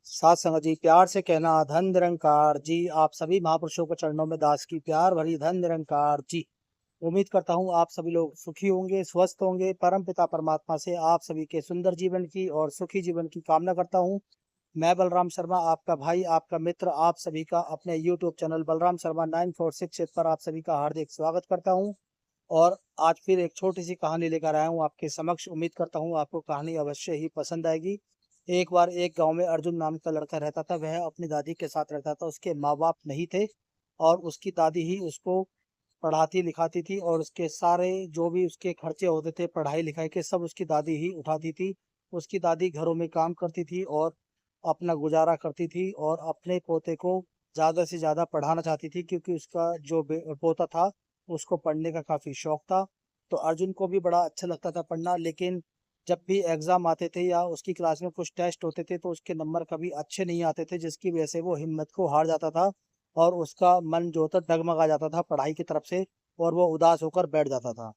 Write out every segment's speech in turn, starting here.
साथ संगत जी, प्यार से कहना धन निरंकार जी। आप सभी महापुरुषों के चरणों में दास की प्यार भरी धन निरंकार जी। उम्मीद करता हूँ आप सभी लोग सुखी होंगे, स्वस्थ होंगे। परम पिता परमात्मा से आप सभी के सुंदर जीवन की और सुखी जीवन की कामना करता हूँ। मैं बलराम शर्मा, आपका भाई, आपका मित्र, आप सभी का अपने यूट्यूब चैनल बलराम शर्मा 9466 पर आप सभी का हार्दिक स्वागत करता हूँ। और आज फिर एक छोटी सी कहानी लेकर आया हूँ आपके समक्ष। उम्मीद करता हूँ आपको कहानी अवश्य ही पसंद आएगी। एक बार एक गांव में अर्जुन नाम का लड़का रहता था। वह अपनी दादी के साथ रहता था। उसके माँ बाप नहीं थे और उसकी दादी ही उसको पढ़ाती लिखाती थी और उसके सारे जो भी उसके खर्चे होते थे पढ़ाई लिखाई के, सब उसकी दादी ही उठाती थी। उसकी दादी घरों में काम करती थी और अपना गुजारा करती थी और अपने पोते को ज़्यादा से ज़्यादा पढ़ाना चाहती थी, क्योंकि उसका जो पोता था उसको पढ़ने का काफ़ी शौक था। तो अर्जुन को भी बड़ा अच्छा लगता था पढ़ना, लेकिन जब भी एग्ज़ाम आते थे या उसकी क्लास में कुछ टेस्ट होते थे तो उसके नंबर कभी अच्छे नहीं आते थे, जिसकी वजह से वो हिम्मत को हार जाता था और उसका मन जो था डगमगा जाता था पढ़ाई की तरफ से और वो उदास होकर बैठ जाता था।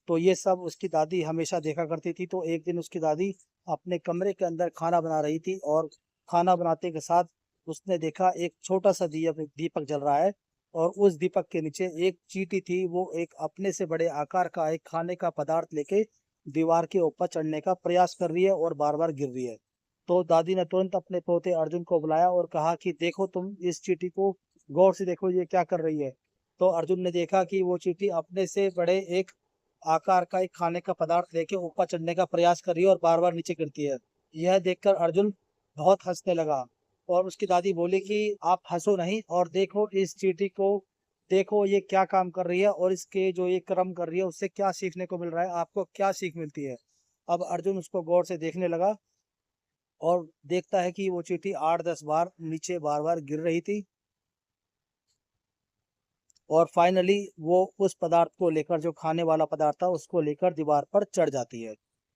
तो ये सब उसकी दादी हमेशा देखा करती थी। तो एक दिन उसकी दादी अपने कमरे के अंदर खाना बना रही थी और खाना बनाते के साथ उसने देखा एक छोटा सा दीपक जल रहा है और उस दीपक के नीचे एक चींटी थी। वो एक अपने से बड़े आकार का एक खाने का पदार्थ लेके दीवार के ऊपर चढ़ने का प्रयास कर रही है और बार बार गिर रही है। तो दादी ने तुरंत अपने पोते अर्जुन को बुलाया और कहा कि देखो, तुम इस चींटी को गौर से देखो, ये क्या कर रही है। तो अर्जुन ने देखा कि वो चींटी अपने से बड़े एक आकार का एक खाने का पदार्थ लेके ऊपर चढ़ने का प्रयास कर रही है और बार बार नीचे गिरती है। यह देखकर अर्जुन बहुत हंसने लगा और उसकी दादी बोली कि आप हंसो नहीं और देखो इस चींटी को, देखो ये क्या काम कर रही है और इसके जो ये कर्म कर रही है उससे क्या सीखने को मिल रहा है, आपको क्या सीख मिलती है। अब अर्जुन उसको गौर से देखने लगा और देखता है कि वो चींटी 8-10 बार नीचे बार बार गिर रही थी और फाइनली वो उस पदार्थ को लेकर, जो खाने वाला पदार्थ था, उसको लेकर दीवार पर चढ़ जाती है।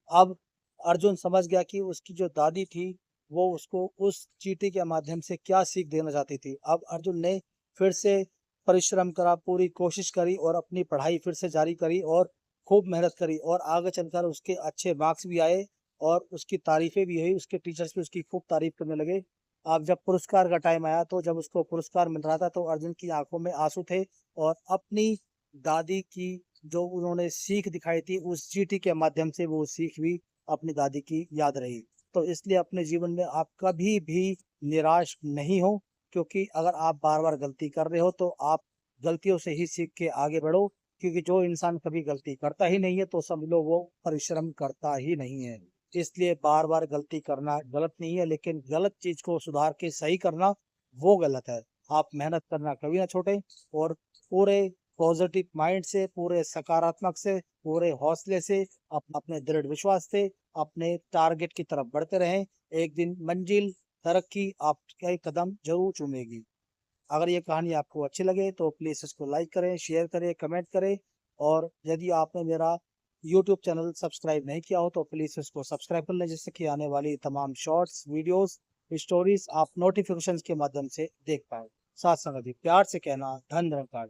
अब अर्जुन समझ गया कि उसकी जो दादी थी वो उसको उस चींटी के माध्यम से क्या सीख देना चाहती थी। अब अर्जुन ने फिर से परिश्रम करा, पूरी कोशिश करी और अपनी पढ़ाई फिर से जारी करी और खूब मेहनत करी और आगे चलकर उसके अच्छे मार्क्स भी आए और उसकी तारीफें भी हुई। उसके टीचर्स भी उसकी खूब तारीफ करने लगे। अब जब पुरस्कार का टाइम आया, तो जब उसको पुरस्कार मिल रहा था तो अर्जुन की आंखों में आंसू थे और अपनी दादी की जो उन्होंने सीख दिखाई थी उस चींटी के माध्यम से वो सीख भी अपनी दादी की याद रही। तो इसलिए अपने जीवन में आप कभी भी निराश नहीं हो, क्योंकि अगर आप बार बार गलती कर रहे हो तो आप गलतियों से ही सीख के आगे बढ़ो। क्योंकि जो इंसान कभी गलती करता ही नहीं है तो समझ लो वो परिश्रम करता ही नहीं है। इसलिए बार बार गलती करना गलत नहीं है, लेकिन गलत चीज को सुधार के सही करना वो गलत है। आप मेहनत करना कभी ना छोड़ें और पूरे पॉजिटिव माइंड से, पूरे सकारात्मक से, पूरे हौसले से, अपने दृढ़ विश्वास से अपने टारगेट की तरफ बढ़ते रहें। एक दिन मंजिल, तरक्की आपके कदम जरूर चूमेगी। अगर ये कहानी आपको अच्छी लगे तो प्लीज़ इसको लाइक करें, शेयर करें, कमेंट करें। और यदि आपने मेरा यूट्यूब चैनल सब्सक्राइब नहीं किया हो तो प्लीज़ इसको सब्सक्राइब कर लें, जिससे कि आने वाली तमाम शॉर्ट्स, वीडियोस, स्टोरीज आप नोटिफिकेशंस के माध्यम से देख पाएँ। साथ संगत ही प्यार से कहना धन निरंकार।